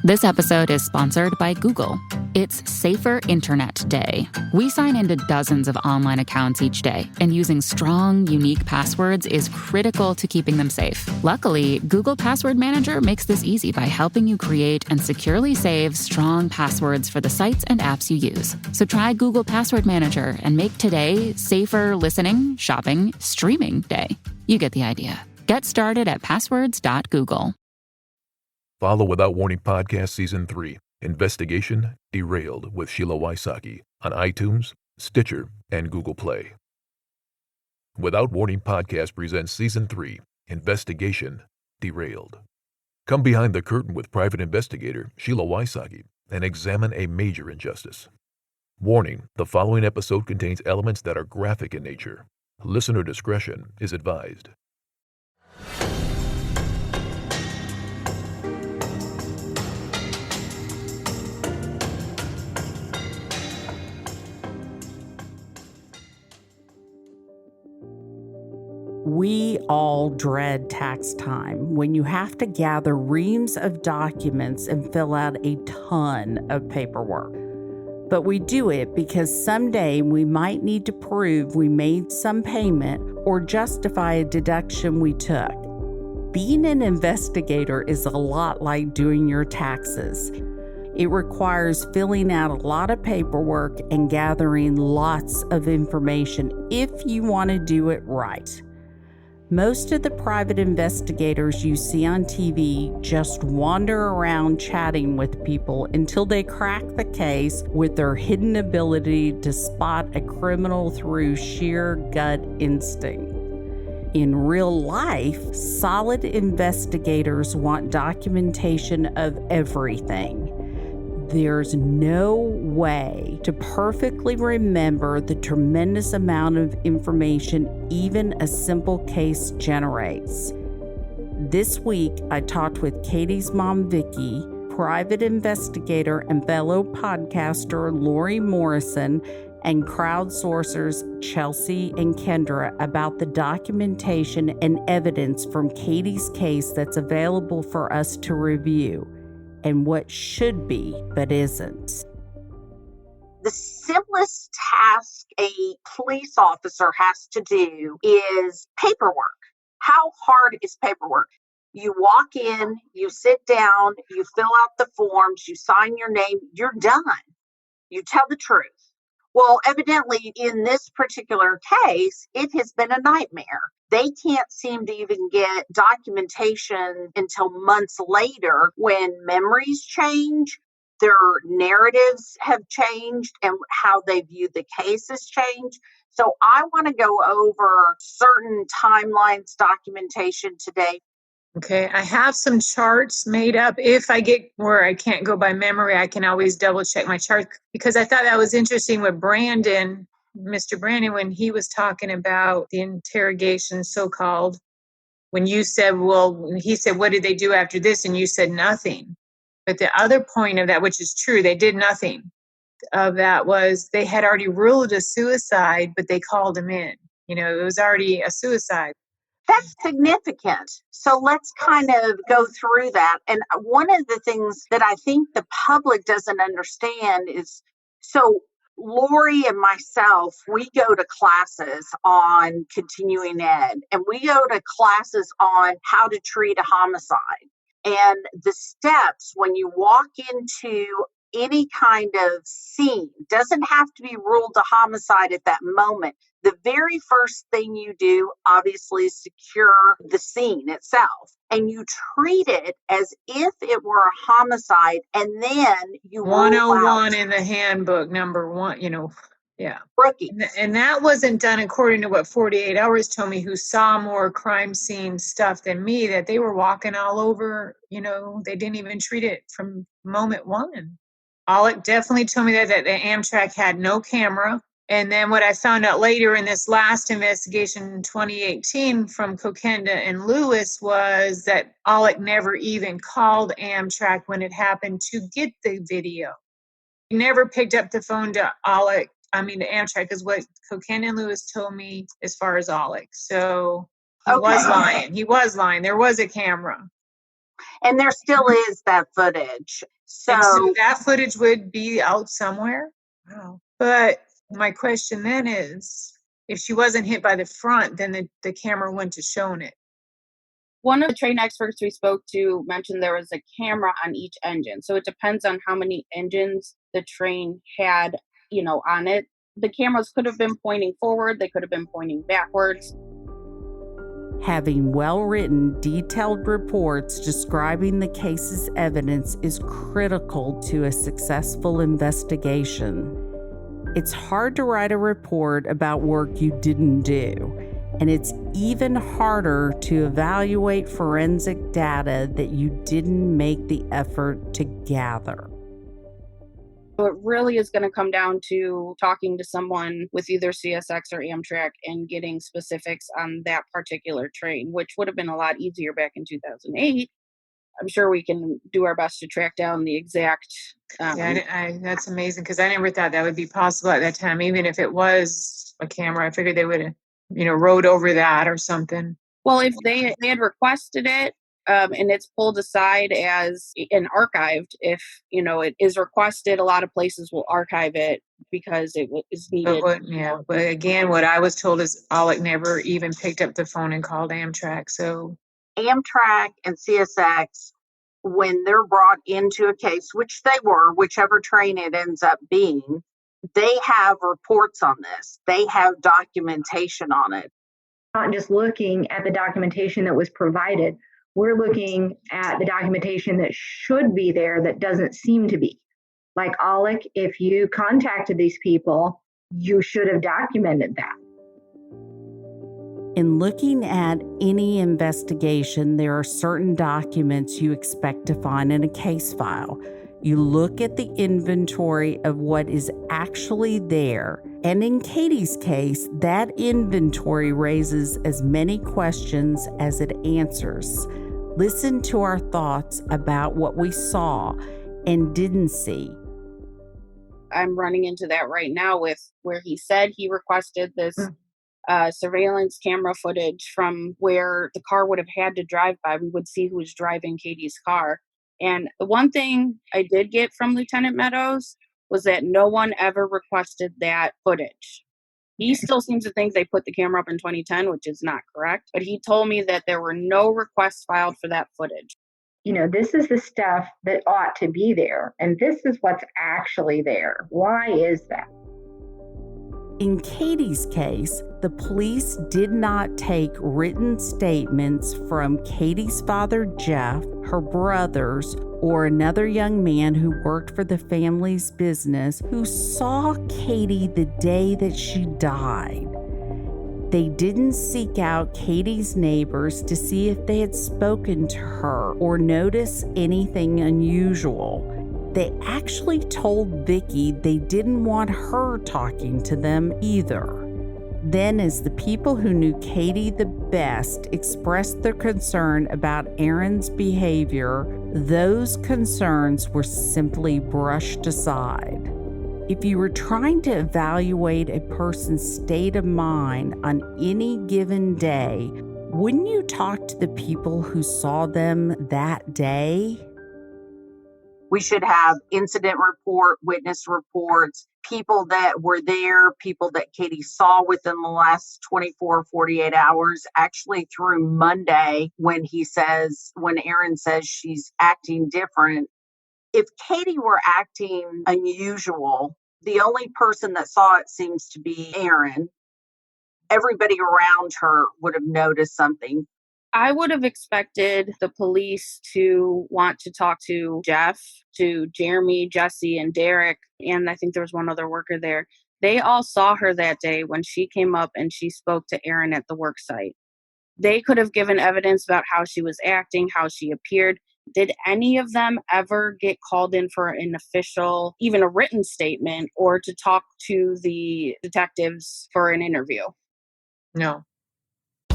This episode is sponsored by Google. It's Safer Internet Day. We sign into dozens of online accounts each day, and using strong, unique passwords is critical to keeping them safe. Luckily, Google Password Manager makes this easy by helping you create and securely save strong passwords for the sites and apps you use. So try Google Password Manager and make today safer listening, shopping, streaming day. You get the idea. Get started at passwords.google. Follow Without Warning Podcast Season 3, Investigation Derailed with Sheila Wysocki on iTunes, Stitcher, and Google Play. Without Warning Podcast presents Season 3, Investigation Derailed. Come behind the curtain with private investigator Sheila Wysocki and examine a major injustice. Warning, the following episode contains elements that are graphic in nature. Listener discretion is advised. We all dread tax time when you have to gather reams of documents and fill out a ton of paperwork. But we do it because someday we might need to prove we made some payment or justify a deduction we took. Being an investigator is a lot like doing your taxes. It requires filling out a lot of paperwork and gathering lots of information if you want to do it right. Most of the private investigators you see on TV just wander around chatting with people until they crack the case with their hidden ability to spot a criminal through sheer gut instinct. In real life, solid investigators want documentation of everything. There's no way to perfectly remember the tremendous amount of information even a simple case generates. This week, I talked with Katie's mom, Vicki, private investigator and fellow podcaster Lori Morrison, and crowdsourcers Chelsea and Kendra about the documentation and evidence from Katie's case that's available for us to review, and what should be but isn't. The simplest task a police officer has to do is paperwork. How hard is paperwork? You walk in, you sit down, you fill out the forms, you sign your name, you're done. You tell the truth. Well, evidently, in this particular case, it has been a nightmare. They can't seem to even get documentation until months later when memories change, their narratives have changed, and how they view the case has changed. So I want to go over certain timelines, documentation today. Okay, I have some charts made up. If I get where I can't go by memory, I can always double check my charts, because I thought that was interesting with Brandon, Mr. Brandon, when he was talking about the interrogation, so-called, when you said, well, he said, what did they do after this? And you said nothing. But the other point of that, which is true, they did nothing of that, was they had already ruled a suicide, but they called him in. You know, it was already a suicide. That's significant. So let's kind of go through that. And one of the things that I think the public doesn't understand is, so Lori and myself, we go to classes on continuing ed, and we go to classes on how to treat a homicide. And the steps when you walk into any kind of scene, doesn't have to be ruled a homicide at that moment. The very first thing you do, obviously, is secure the scene itself. And you treat it as if it were a homicide. And then you 101 in the handbook, number 1, yeah. Rookie. And that wasn't done according to what 48 Hours told me, who saw more crime scene stuff than me, that they were walking all over, they didn't even treat it from moment one. 𝐿𝐒 definitely told me that the Amtrak had no camera. And then what I found out later in this last investigation in 2018 from Kokenda and Lewis was that 𝐿𝐒 never even called Amtrak when it happened to get the video. He never picked up the phone to Amtrak, is what Kokenda and Lewis told me as far as 𝐿𝐒. So he was lying. He was lying. There was a camera. And there still is that footage. And so So that footage would be out somewhere? Wow. But my question then is, if she wasn't hit by the front, then the camera wouldn't have shown it. One of the train experts we spoke to mentioned there was a camera on each engine. So it depends on how many engines the train had, on it. The cameras could have been pointing forward. They could have been pointing backwards. Having well-written, detailed reports describing the case's evidence is critical to a successful investigation. It's hard to write a report about work you didn't do, and it's even harder to evaluate forensic data that you didn't make the effort to gather. So it really is going to come down to talking to someone with either CSX or Amtrak and getting specifics on that particular train, which would have been a lot easier back in 2008. I'm sure we can do our best to track down the exact. That's amazing, because I never thought that would be possible at that time. Even if it was a camera, I figured they would have, rode over that or something. Well, if they had requested it, and it's pulled aside as an archived, if it is requested, a lot of places will archive it because it is needed. But again, what I was told is 𝐲𝐒 never even picked up the phone and called Amtrak. So Amtrak and CSX, when they're brought into a case, which they were, whichever train it ends up being, they have reports on this. They have documentation on it. Not just looking at the documentation that was provided. We're looking at the documentation that should be there that doesn't seem to be. Like 𝐲𝐒, if you contacted these people, you should have documented that. In looking at any investigation, there are certain documents you expect to find in a case file. You look at the inventory of what is actually there. And in Katie's case, that inventory raises as many questions as it answers. Listen to our thoughts about what we saw and didn't see. I'm running into that right now with where he said he requested this surveillance camera footage from where the car would have had to drive by. We would see who was driving Katie's car. And the one thing I did get from Lieutenant Meadows was that no one ever requested that footage. He still seems to think they put the camera up in 2010, which is not correct. But he told me that there were no requests filed for that footage. This is the stuff that ought to be there, and this is what's actually there. Why is that? In Katie's case, the police did not take written statements from Katie's father, Jeff, her brothers, or another young man who worked for the family's business who saw Katie the day that she died. They didn't seek out Katie's neighbors to see if they had spoken to her or notice anything unusual. They actually told Vicki they didn't want her talking to them either. Then, as the people who knew Katie the best expressed their concern about Erin's behavior, those concerns were simply brushed aside. If you were trying to evaluate a person's state of mind on any given day, wouldn't you talk to the people who saw them that day? We should have incident report, witness reports, people that were there, people that Katie saw within the last 24, 48 hours, actually through Monday when Erin says she's acting different. If Katie were acting unusual, the only person that saw it seems to be Erin. Everybody around her would have noticed something. I would have expected the police to want to talk to Jeff, to Jeremy, Jesse, and Derek, and I think there was one other worker there. They all saw her that day when she came up and she spoke to Erin at the work site. They could have given evidence about how she was acting, how she appeared. Did any of them ever get called in for an official, even a written statement, or to talk to the detectives for an interview? No.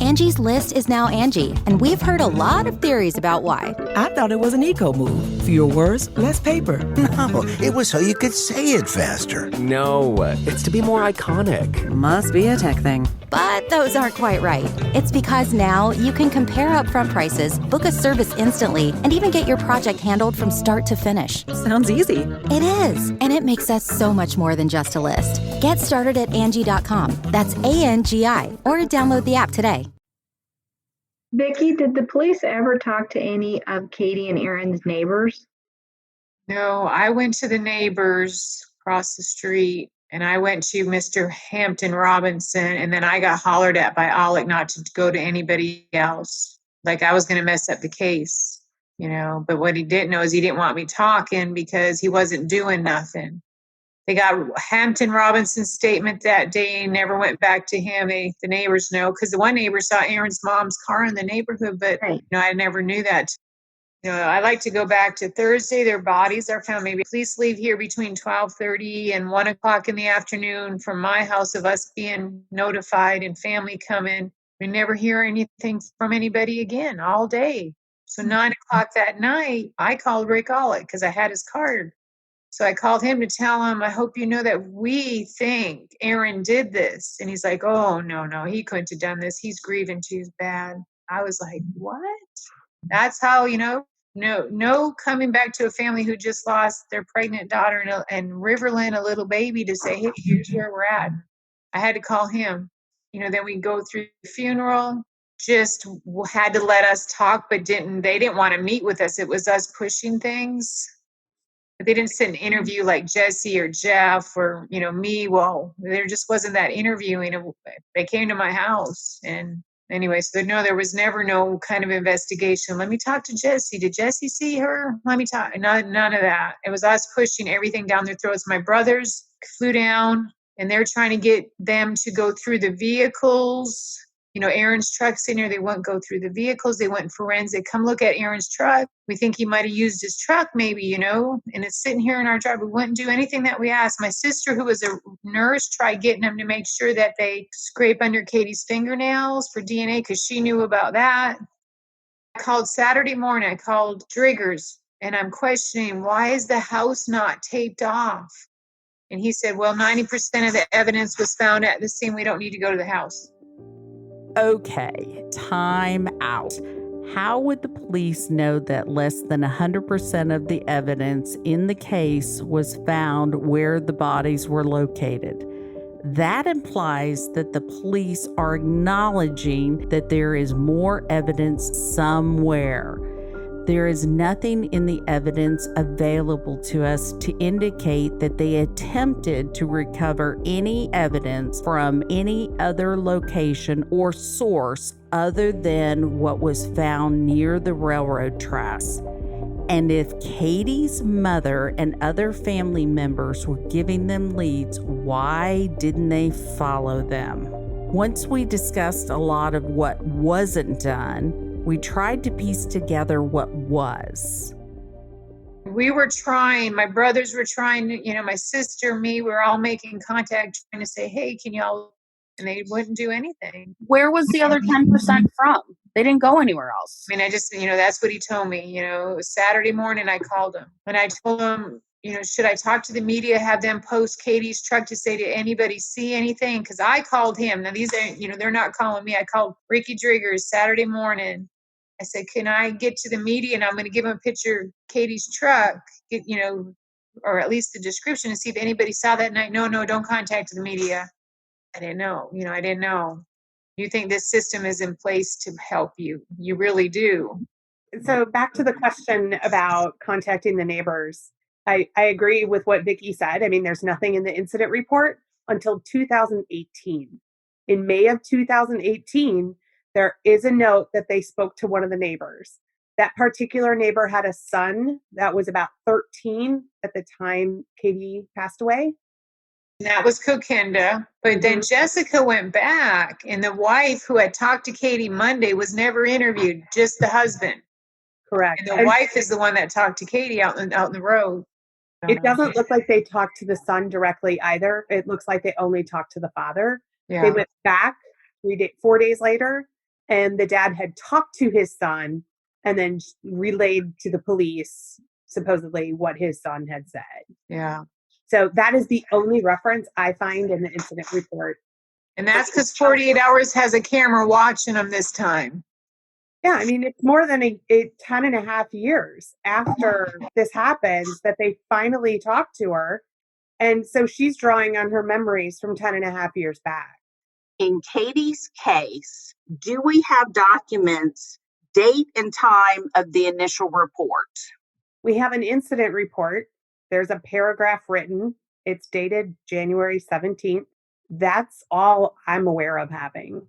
Angie's List is now Angie, and we've heard a lot of theories about why. I thought it was an eco move. Fewer words, less paper. No, it was so you could say it faster. No, it's to be more iconic. Must be a tech thing. But those aren't quite right. It's because now you can compare upfront prices, book a service instantly, and even get your project handled from start to finish. Sounds easy. It is, and it makes us so much more than just a list. Get started at Angie.com. That's ANGI, or download the app today. Vicki, did the police ever talk to any of Katie and Aaron's neighbors? No, I went to the neighbors across the street, and I went to Mr. Hampton Robinson, and then I got hollered at by Alec not to go to anybody else. Like I was going to mess up the case, but what he didn't know is he didn't want me talking because he wasn't doing nothing. They got Hampton Robinson's statement that day, never went back to him. The neighbors know, because the one neighbor saw Aaron's mom's car in the neighborhood, but right. I never knew that. I like to go back to Thursday. Their bodies are found. Maybe police leave here between 12:30 and 1 o'clock in the afternoon from my house of us being notified and family coming. We never hear anything from anybody again all day. So 9 o'clock that night, I called Rick Alec because I had his card. So I called him to tell him, I hope you know that we think Aaron did this. And he's like, oh, no, he couldn't have done this. He's grieving too bad. I was like, what? That's how, no coming back to a family who just lost their pregnant daughter and Riverland, a little baby, to say, hey, here's where we're at. I had to call him. Then we go through the funeral, just had to let us talk, but they didn't want to meet with us. It was us pushing things. But they didn't sit and interview like Jesse or Jeff or, me. Well, there just wasn't that interviewing. They came to my house. And anyway, so no, there was never no kind of investigation. Let me talk to Jesse. Did Jesse see her? Let me talk. None of that. It was us pushing everything down their throats. My brothers flew down and they're trying to get them to go through the vehicles. Aaron's truck's in here. They wouldn't go through the vehicles. They went in forensic. Come look at Aaron's truck. We think he might have used his truck maybe, and it's sitting here in our drive. We wouldn't do anything that we asked. My sister, who was a nurse, tried getting them to make sure that they scrape under Katie's fingernails for DNA because she knew about that. I called Saturday morning. I called Driggers, and I'm questioning, why is the house not taped off? And he said, well, 90% of the evidence was found at the scene. We don't need to go to the house. Okay, time out. How would the police know that less than 100% of the evidence in the case was found where the bodies were located? That implies that the police are acknowledging that there is more evidence somewhere. There is nothing in the evidence available to us to indicate that they attempted to recover any evidence from any other location or source other than what was found near the railroad tracks. And if Katie's mother and other family members were giving them leads, why didn't they follow them? Once we discussed a lot of what wasn't done, we tried to piece together what was. We were trying, my brothers were trying, my sister, me, we were all making contact, trying to say, hey, can y'all, and they wouldn't do anything. Where was the other 10% from? They didn't go anywhere else. I mean, I just, that's what he told me. It was Saturday morning, I called him. And I told him, should I talk to the media, have them post Katie's truck to say, did anybody see anything? Because I called him. Now, these are, they're not calling me. I called Ricky Driggers Saturday morning. I said, can I get to the media? And I'm going to give him a picture of Katie's truck, or at least the description, and see if anybody saw that night. No, don't contact the media. I didn't know. I didn't know. You think this system is in place to help you. You really do. So back to the question about contacting the neighbors. I agree with what Vicki said. I mean, there's nothing in the incident report until 2018. In May of 2018, there is a note that they spoke to one of the neighbors. That particular neighbor had a son that was about 13 at the time Katie passed away. And that was Coquinda. But then Jessica went back, and the wife who had talked to Katie Monday was never interviewed, just the husband. Correct. And the wife is the one that talked to Katie out in the road. It doesn't look like they talked to the son directly either. It looks like they only talked to the father. Yeah. They went back 4 days later, and the dad had talked to his son and then relayed to the police supposedly what his son had said. Yeah. So that is the only reference I find in the incident report. And that's because 48 Hours has a camera watching them this time. Yeah, I mean, it's more than a 10 and a half years after this happens that they finally talk to her. And so she's drawing on her memories from 10 and a half years back. In Katie's case, do we have documents, date and time of the initial report? We have an incident report. There's a paragraph written. It's dated January 17th. That's all I'm aware of having.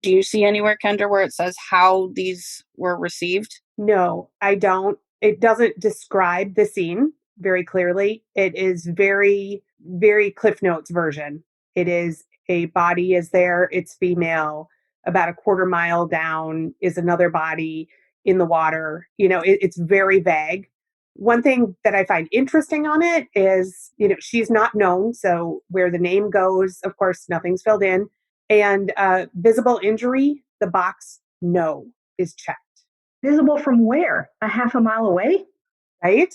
Do you see anywhere, Kendra, where it says how these were received? No, I don't. It doesn't describe the scene very clearly. It is very, very Cliff Notes version. It is a body is there, it's female. About a quarter mile down is another body in the water. It's very vague. One thing that I find interesting on it is, she's not known. So where the name goes, of course, nothing's filled in. And visible injury, the box no is checked. Visible from where? A half a mile away? Right?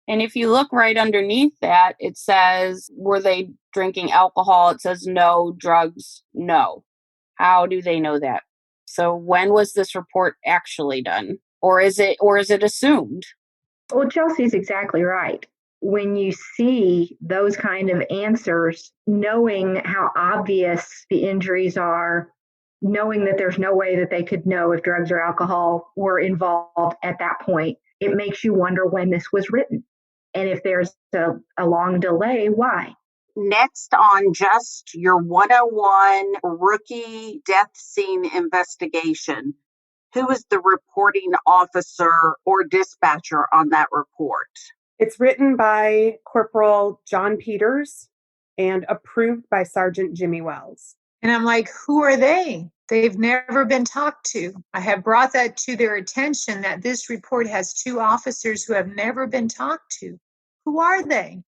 And if you look right underneath that, it says, were they drinking alcohol? It says no, drugs, no. How do they know that? So when was this report actually done? Or is it assumed? Well, Chelsea's exactly right. When you see those kind of answers, knowing how obvious the injuries are, knowing that there's no way that they could know if drugs or alcohol were involved at that point, it makes you wonder when this was written. And if there's a long delay, why? Next on just your 101 rookie death scene investigation, who is the reporting officer or dispatcher on that report? It's written by Corporal John Peters and approved by Sergeant Jimmy Wells. And I'm like, who are they? They've never been talked to. I have brought that to their attention that this report has 2 officers who have never been talked to. Who are they?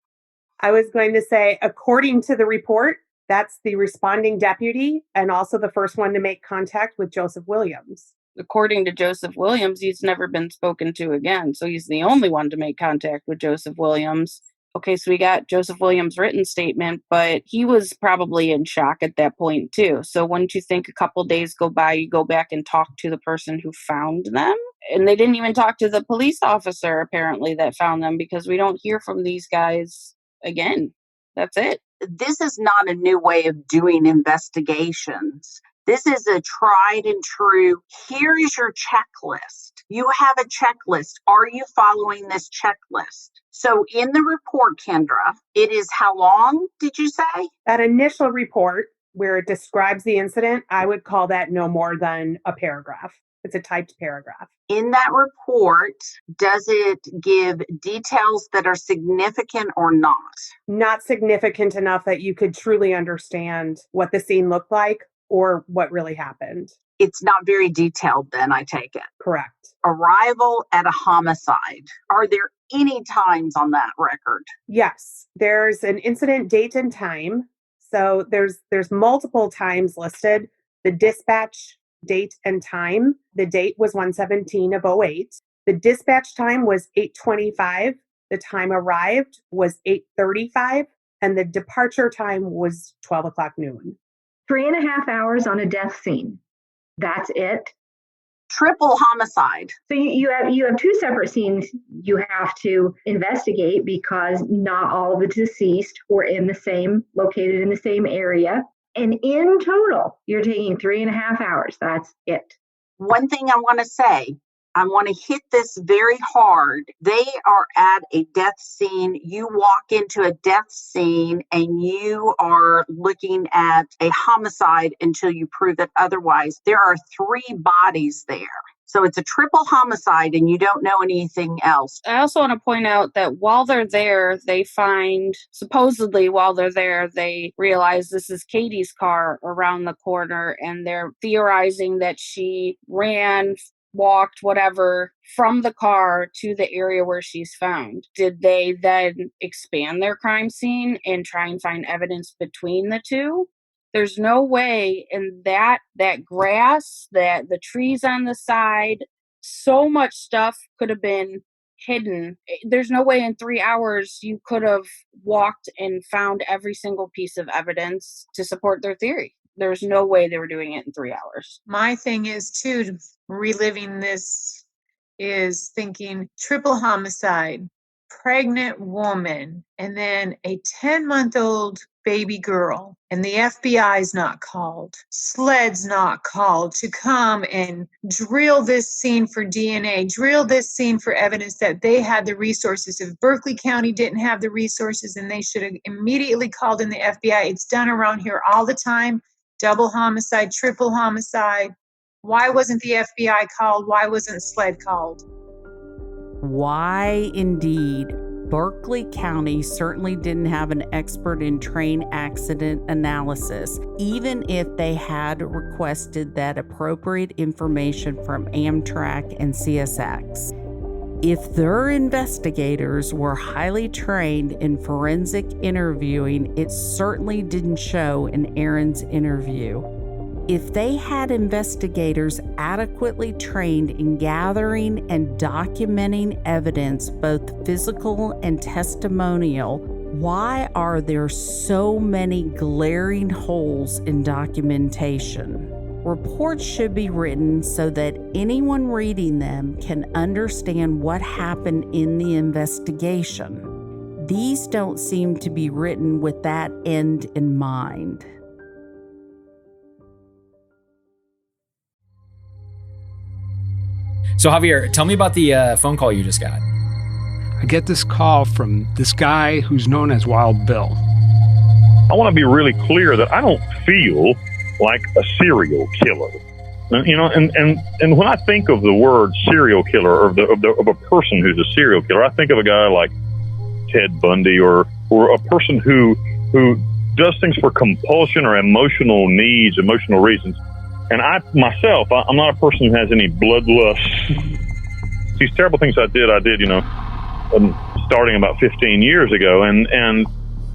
I was going to say, according to the report, that's the responding deputy and also the first one to make contact with Joseph Williams. According to Joseph Williams, he's never been spoken to again. So he's the only one to make contact with Joseph Williams. Okay, so we got Joseph Williams' written statement, but he was probably in shock at that point too. So wouldn't you think a couple days go by, you go back and talk to the person who found them? And they didn't even talk to the police officer, apparently, that found them, because we don't hear from these guys again. That's it. This is not a new way of doing investigations. This is a tried and true, here is your checklist. You have a checklist. Are you following this checklist? So in the report, Kendra, it is how long, did you say? That initial report where it describes the incident, I would call that no more than a paragraph. It's a typed paragraph. In that report, does it give details that are significant or not? Not significant enough that you could truly understand what the scene looked like or what really happened. It's not very detailed then, I take it. Correct. Arrival at a homicide. Are there any times on that record? Yes, there's an incident date and time. So there's multiple times listed. The dispatch date and time. The date was 1/17 of 08. The dispatch time was 8:25. The time arrived was 8:35. And the departure time was 12 o'clock noon. 3.5 hours on a death scene. That's it. Triple homicide. So you have 2 separate scenes you have to investigate because not all of the deceased were located in the same area. And in total, you're taking 3.5 hours. That's it. One thing I want to say, I want to hit this very hard. They are at a death scene. You walk into a death scene and you are looking at a homicide until you prove it otherwise. There are 3 bodies there. So it's a triple homicide and you don't know anything else. I also want to point out that while they're there, they realize this is Katie's car around the corner, and they're theorizing that she ran, walked, whatever, from the car to the area where she's found. Did they then expand their crime scene and try and find evidence between the two? There's no way in that grass, that the trees on the side, so much stuff could have been hidden. There's no way in 3 hours you could have walked and found every single piece of evidence to support their theory. There's no way they were doing it in 3 hours. My thing is, too, reliving this is thinking triple homicide, pregnant woman, and then a 10-month-old baby girl, and the FBI's not called, SLED's not called to come and drill this scene for DNA, drill this scene for evidence that they had the resources. If Berkeley County didn't have the resources, then they should have immediately called in the FBI. It's done around here all the time. Double homicide, triple homicide. Why wasn't the FBI called? Why wasn't SLED called? Why indeed? Berkeley County certainly didn't have an expert in train accident analysis, even if they had requested that appropriate information from Amtrak and CSX. If their investigators were highly trained in forensic interviewing, it certainly didn't show in Aaron's interview. If they had investigators adequately trained in gathering and documenting evidence, both physical and testimonial, why are there so many glaring holes in documentation? Reports should be written so that anyone reading them can understand what happened in the investigation. These don't seem to be written with that end in mind. So Javier, tell me about the phone call you just got. I get this call from this guy who's known as Wild Bill. I want to be really clear that I don't feel like a serial killer. You know, and when I think of the word serial killer or of a person who's a serial killer, I think of a guy like Ted Bundy or a person who does things for compulsion or emotional needs, emotional reasons. And I myself, I'm not a person who has any bloodlust. These terrible things I did, you know, starting about 15 years ago. And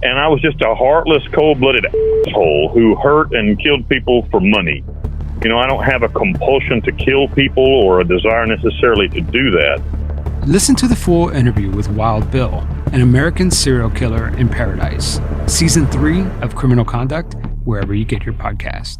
I was just a heartless, cold-blooded asshole who hurt and killed people for money. You know, I don't have a compulsion to kill people or a desire necessarily to do that. Listen to the full interview with Wild Bill, an American serial killer in paradise. Season 3 of Criminal Conduct, wherever you get your podcast.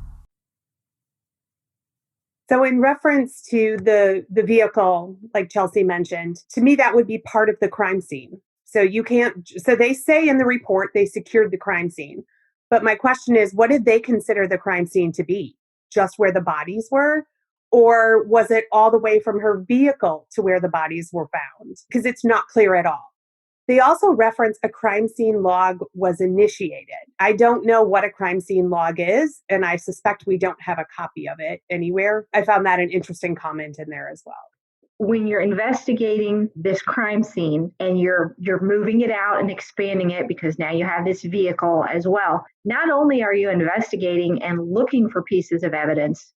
So in reference to the vehicle, like Chelsea mentioned, to me, that would be part of the crime scene. So they say in the report they secured the crime scene. But my question is, what did they consider the crime scene to be? Just where the bodies were? Or was it all the way from her vehicle to where the bodies were found? Because it's not clear at all. They also reference a crime scene log was initiated. I don't know what a crime scene log is, and I suspect we don't have a copy of it anywhere. I found that an interesting comment in there as well. When you're investigating this crime scene and you're moving it out and expanding it because now you have this vehicle as well, not only are you investigating and looking for pieces of evidence,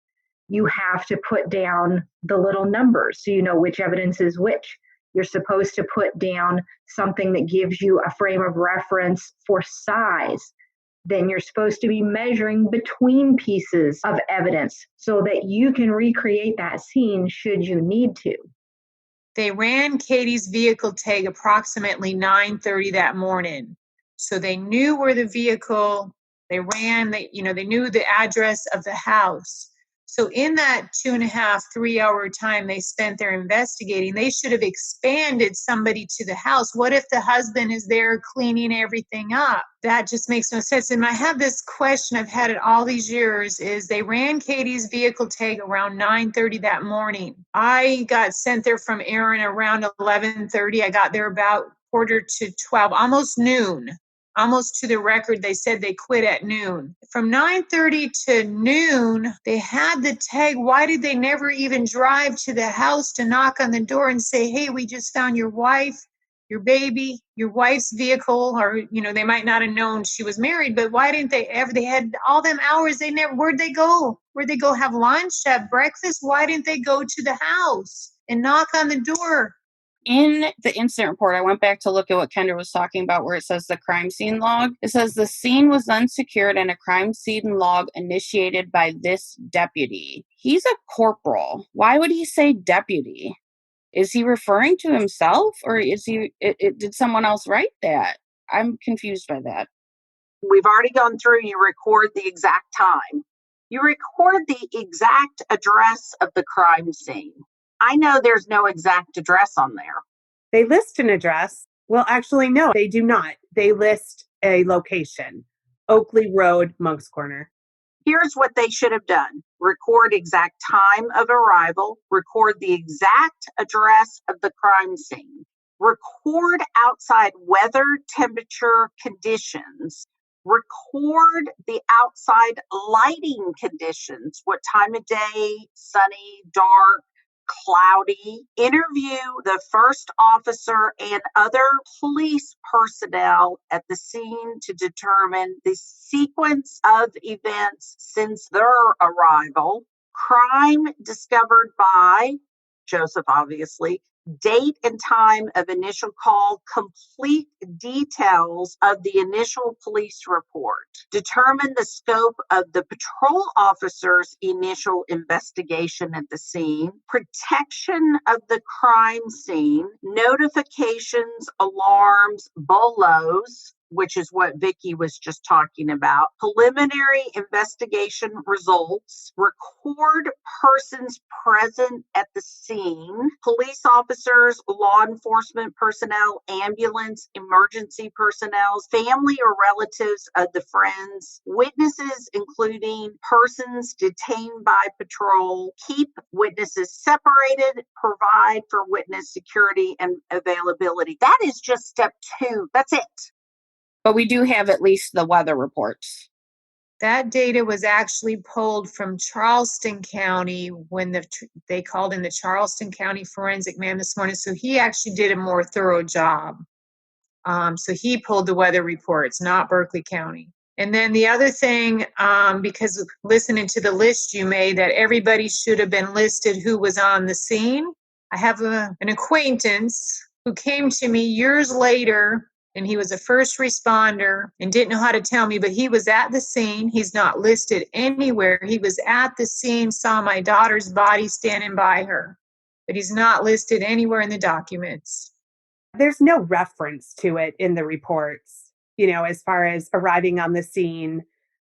you have to put down the little numbers so you know which evidence is which. You're supposed to put down something that gives you a frame of reference for size. Then you're supposed to be measuring between pieces of evidence so that you can recreate that scene should you need to. They ran Katie's vehicle tag approximately 9:30 that morning. So they knew where the vehicle, they knew the address of the house. So in that 2.5, 3 hour time they spent there investigating, they should have expanded somebody to the house. What if the husband is there cleaning everything up? That just makes no sense. And I have this question, I've had it all these years, is they ran Katie's vehicle tag around 9:30 that morning. I got sent there from Aaron around 11:30. I got there about 11:45, almost noon. Almost to the record, they said they quit at noon. From 9:30 to noon, they had the tag. Why did they never even drive to the house to knock on the door and say, hey, we just found your wife, your baby, your wife's vehicle? Or, they might not have known she was married, but why didn't they ever? They had all them hours. Where'd they go? Where'd they go have lunch, have breakfast? Why didn't they go to the house and knock on the door? In the incident report, I went back to look at what Kendra was talking about where it says the crime scene log. It says the scene was unsecured and a crime scene log initiated by this deputy. He's a corporal. Why would he say deputy? Is he referring to himself, or did someone else write that? I'm confused by that. We've already gone through, you record the exact time. You record the exact address of the crime scene. I know there's no exact address on there. They list an address. Well, actually, no, they do not. They list a location, Oakley Road, Monk's Corner. Here's what they should have done. Record exact time of arrival, record the exact address of the crime scene, record outside weather, temperature, conditions, record the outside lighting conditions, what time of day, sunny, dark, cloudy. Interview the first officer and other police personnel at the scene to determine the sequence of events since their arrival. Crime discovered by Joseph, obviously. Date and time of initial call, complete details of the initial police report. Determine the scope of the patrol officer's initial investigation at the scene. Protection of the crime scene. Notifications, alarms, bolos, which is what Vicki was just talking about. Preliminary investigation results. Record persons present at the scene. Police officers, law enforcement personnel, ambulance, emergency personnel, family or relatives of the friends, witnesses including persons detained by patrol. Keep witnesses separated. Provide for witness security and availability. That is just step 2. That's it. But we do have at least the weather reports. That data was actually pulled from Charleston County when they called in the Charleston County forensic man this morning. So he actually did a more thorough job. So he pulled the weather reports, not Berkeley County. And then the other thing, because listening to the list you made, that everybody should have been listed who was on the scene. I have an acquaintance who came to me years later, and he was a first responder and didn't know how to tell me, but he was at the scene. He's not listed anywhere. He was at the scene, saw my daughter's body standing by her, but he's not listed anywhere in the documents. There's no reference to it in the reports, as far as arriving on the scene,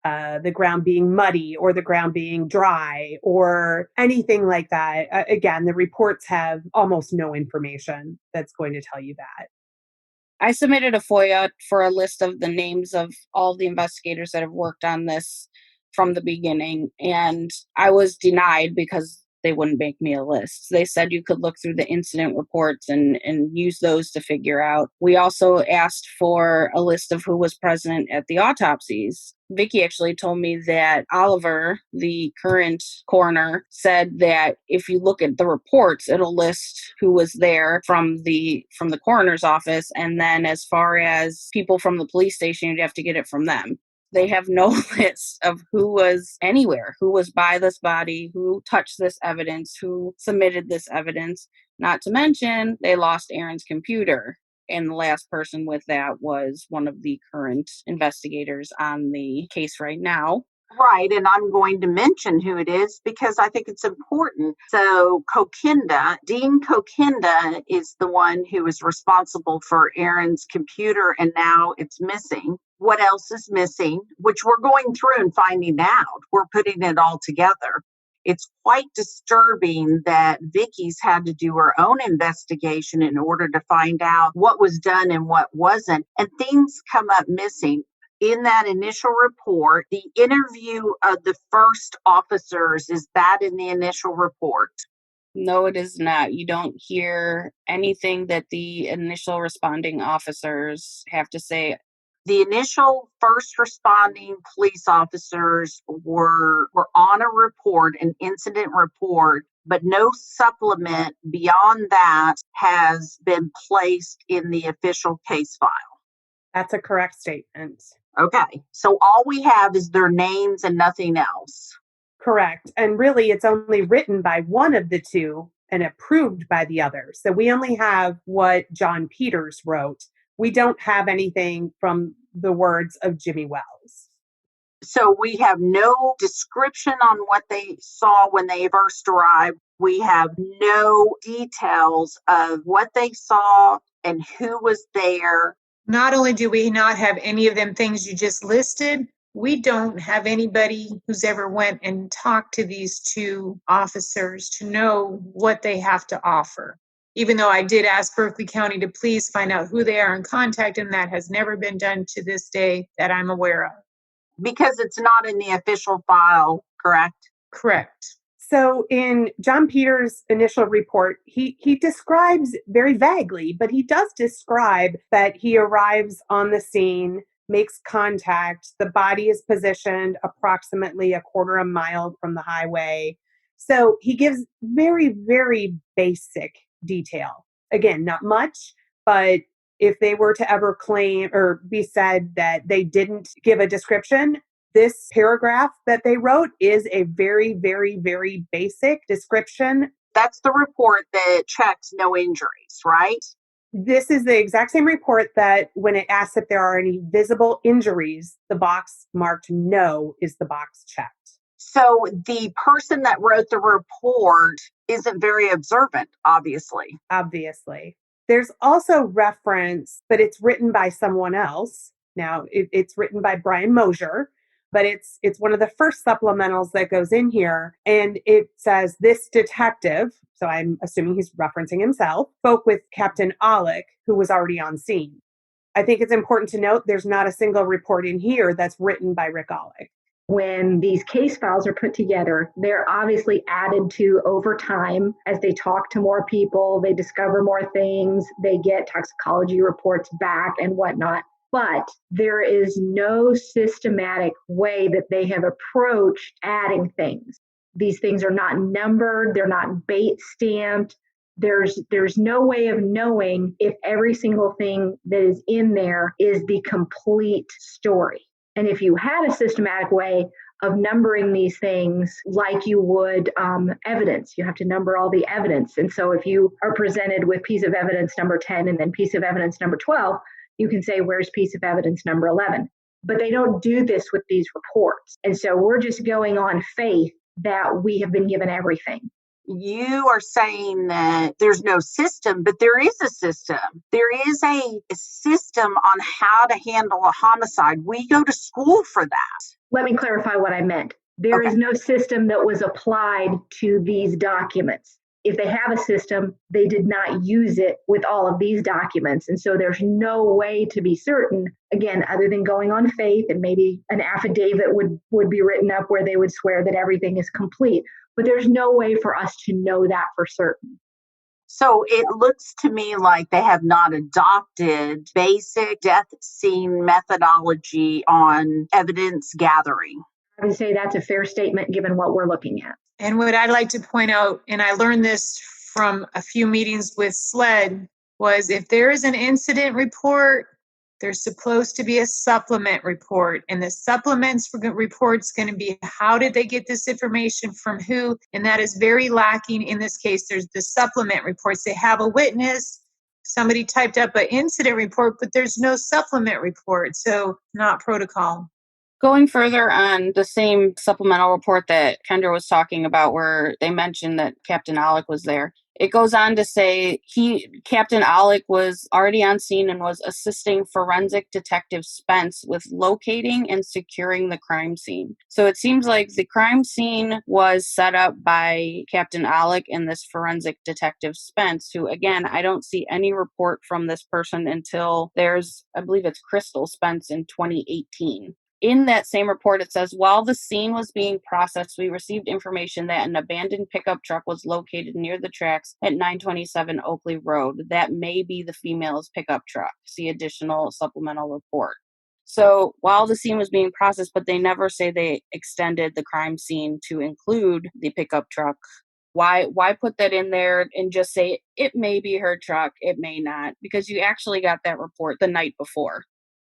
the ground being muddy or the ground being dry or anything like that. Again, the reports have almost no information that's going to tell you that. I submitted a FOIA for a list of the names of all the investigators that have worked on this from the beginning, and I was denied because they wouldn't make me a list. They said you could look through the incident reports and use those to figure out. We also asked for a list of who was present at the autopsies. Vicki actually told me that Oliver, the current coroner, said that if you look at the reports, it'll list who was there from the coroner's office. And then as far as people from the police station, you'd have to get it from them. They have no list of who was anywhere, who was by this body, who touched this evidence, who submitted this evidence. Not to mention, they lost Aaron's computer. And the last person with that was one of the current investigators on the case right now. Right, and I'm going to mention who it is because I think it's important. So Dean Kokinda is the one who is responsible for Aaron's computer, and now it's missing. What else is missing? Which we're going through and finding out. We're putting it all together. It's quite disturbing that Vicki's had to do her own investigation in order to find out what was done and what wasn't, and things come up missing. In that initial report, the interview of the first officers, is that in the initial report? No, it is not. You don't hear anything that the initial responding officers have to say. The initial first responding police officers were on a report, an incident report, but no supplement beyond that has been placed in the official case file. That's a correct statement. Okay, so all we have is their names and nothing else. Correct. And really, it's only written by one of the two and approved by the other. So we only have what John Peters wrote. We don't have anything from the words of Jimmy Wells. So we have no description on what they saw when they first arrived. We have no details of what they saw and who was there. Not only do we not have any of them things you just listed, we don't have anybody who's ever went and talked to these two officers to know what they have to offer. Even though I did ask Berkeley County to please find out who they are and contact them, that has never been done to this day that I'm aware of. Because it's not in the official file, correct? Correct. So in John Peters' initial report, he describes very vaguely, but he does describe that he arrives on the scene, makes contact, the body is positioned approximately a quarter of a mile from the highway. So he gives very, very basic detail. Again, not much, but if they were to ever claim or be said that they didn't give a description, this paragraph that they wrote is a very, very, very basic description. That's the report that checks no injuries, right? This is the exact same report that when it asks if there are any visible injuries, the box marked no is the box checked. So the person that wrote the report isn't very observant, obviously. Obviously. There's also reference, but it's written by someone else. Now, it's written by Brian Mosier, but it's one of the first supplementals that goes in here. And it says, this detective, so I'm assuming he's referencing himself, spoke with Captain 𝐿𝐼, who was already on scene. I think it's important to note there's not a single report in here that's written by Rick 𝐿𝐼. When these case files are put together, they're obviously added to over time as they talk to more people, they discover more things, they get toxicology reports back and whatnot. But there is no systematic way that they have approached adding things. These things are not numbered, they're not bait stamped. There's no way of knowing if every single thing that is in there is the complete story. And if you had a systematic way of numbering these things like you would evidence, you have to number all the evidence. And so if you are presented with piece of evidence number 10 and then piece of evidence number 12, you can say, where's piece of evidence number 11? But they don't do this with these reports. And so we're just going on faith that we have been given everything. You are saying that there's no system, but there is a system. There is a system on how to handle a homicide. We go to school for that. Let me clarify what I meant. There is no system that was applied to these documents. If they have a system, they did not use it with all of these documents. And so there's no way to be certain, again, other than going on faith, and maybe an affidavit would be written up where they would swear that everything is complete. But there's no way for us to know that for certain. So it looks to me like they have not adopted basic death scene methodology on evidence gathering. I would say that's a fair statement given what we're looking at. And what I'd like to point out, and I learned this from a few meetings with SLED, was if there is an incident report, there's supposed to be a supplement report. And the supplements report's going to be, how did they get this information from who? And that is very lacking in this case. There's the supplement reports. They have a witness. Somebody typed up an incident report, but there's no supplement report. So not protocol. Going further on the same supplemental report that Kendra was talking about, where they mentioned that Captain 𝐿𝐼 was there, it goes on to say Captain 𝐿𝐼 was already on scene and was assisting forensic detective Spence with locating and securing the crime scene. So it seems like the crime scene was set up by Captain 𝐿𝐼 and this forensic detective Spence, who, again, I don't see any report from this person until there's, I believe it's Crystal Spence in 2018. In that same report, it says, while the scene was being processed, we received information that an abandoned pickup truck was located near the tracks at 927 Oakley Road. That may be the female's pickup truck. See additional supplemental report. So while the scene was being processed, but they never say they extended the crime scene to include the pickup truck. Why put that in there and just say it may be her truck, it may not? Because you actually got that report the night before.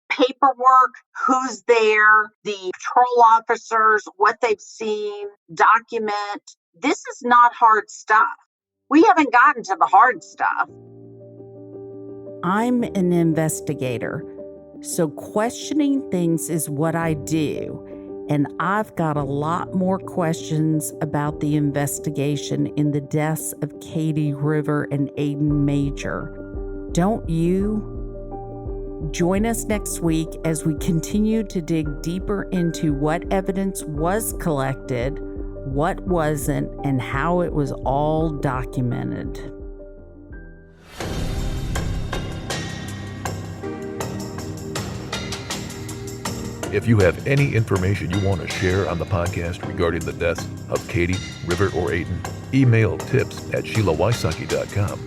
Paperwork, who's there, the patrol officers, what they've seen, document. This is not hard stuff. We haven't gotten to the hard stuff. I'm an investigator, so questioning things is what I do. and I've got a lot more questions about the investigation in the deaths of Katie River and Aiden Major. Don't you? Join us next week as we continue to dig deeper into what evidence was collected, what wasn't, and how it was all documented. If you have any information you want to share on the podcast regarding the deaths of Katie, River, or Aiden, email tips@SheilaWysocki.com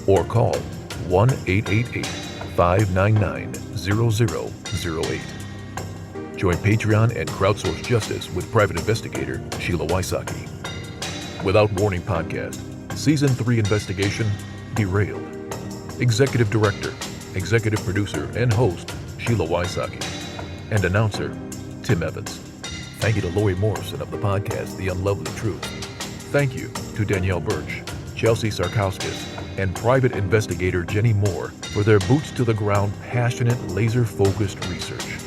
or call 1-888-599-0008. Join Patreon and crowdsource justice with private investigator Sheila Wysocki. Without Warning Podcast, Season 3 investigation derailed. Executive Director, Executive Producer, and host Sheila Wysocki. And announcer Tim Evans. Thank you to Lori Morrison of the podcast The Unlovely Truth. Thank you to Danielle Birch, Chelsea Sarkowskis, and private investigator Jenny Moore for their boots-to-the-ground, passionate, laser-focused research.